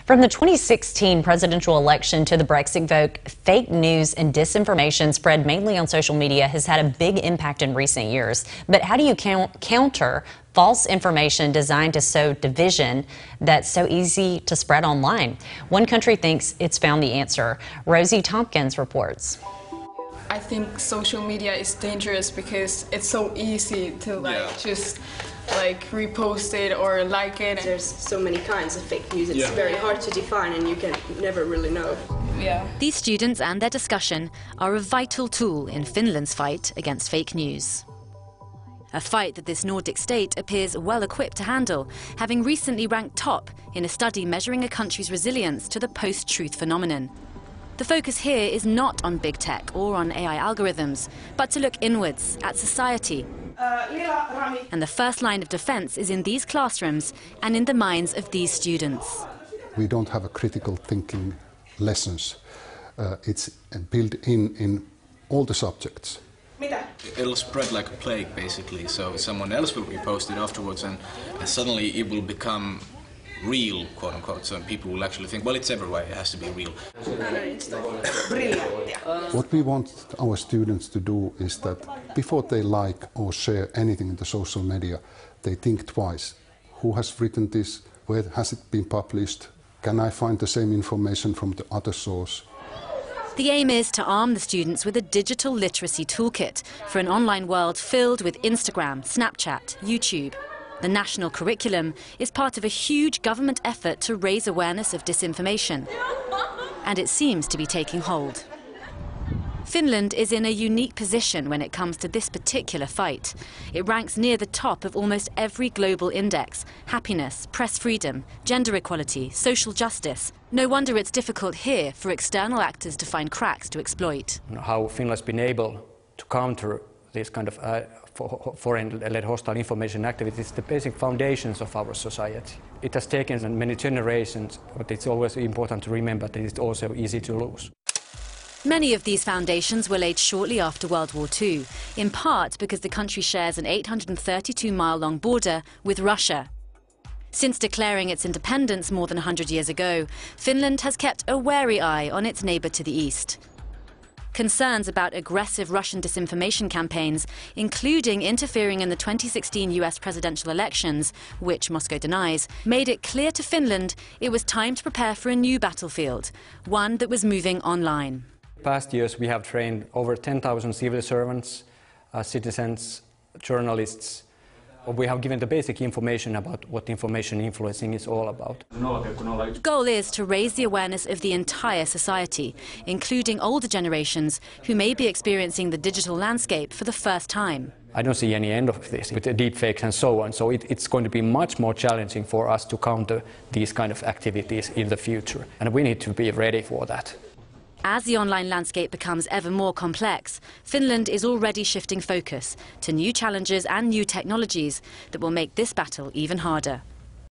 From the 2016 presidential election to the Brexit vote, fake news and disinformation spread mainly on social media has had a big impact in recent years. But how do you counter false information designed to sow division that's so easy to spread online? One country thinks it's found the answer. Rosie Tompkins reports. I think social media is dangerous because it's so easy to just repost it or like it. There's so many kinds of fake news, it's very hard to define and you can never really know. These students and their discussion are a vital tool in Finland's fight against fake news. A fight that this Nordic state appears well equipped to handle, having recently ranked top in a study measuring a country's resilience to the post-truth phenomenon. The focus here is not on big tech or on AI algorithms, but to look inwards at society. And the first line of defense is in these classrooms and in the minds of these students. We don't have a critical thinking lessons. It's built in all the subjects. It'll spread like a plague, basically, so someone else will repost it afterwards and suddenly it will become real, quote unquote, so people will actually think, well, it's everywhere, it has to be real. What we want our students to do is that before they like or share anything in the social media, they think twice. Who has written this? Where has it been published? Can I find the same information from the other source? The aim is to arm the students with a digital literacy toolkit for an online world filled with Instagram, Snapchat, YouTube. The national curriculum is part of a huge government effort to raise awareness of disinformation, and it seems to be taking hold. Finland is in a unique position when it comes to this particular fight. It ranks near the top of almost every global index: happiness, press freedom, gender equality, social justice. No wonder it's difficult here for external actors to find cracks to exploit. How Finland's been able to counter these kind of foreign-led hostile information activities, the basic foundations of our society. It has taken many generations, but it's always important to remember that it's also easy to lose. Many of these foundations were laid shortly after World War II, in part because the country shares an 832-mile-long border with Russia. Since declaring its independence more than 100 years ago, Finland has kept a wary eye on its neighbour to the east. Concerns about aggressive Russian disinformation campaigns, including interfering in the 2016 US presidential elections, which Moscow denies, made it clear to Finland it was time to prepare for a new battlefield, one that was moving online. In past years we have trained over 10,000 civil servants, citizens, journalists. We have given the basic information about what information influencing is all about. The goal is to raise the awareness of the entire society, including older generations who may be experiencing the digital landscape for the first time. I don't see any end of this with the deepfakes and so on, so it's going to be much more challenging for us to counter these kind of activities in the future, and we need to be ready for that. As the online landscape becomes ever more complex, Finland is already shifting focus to new challenges and new technologies that will make this battle even harder.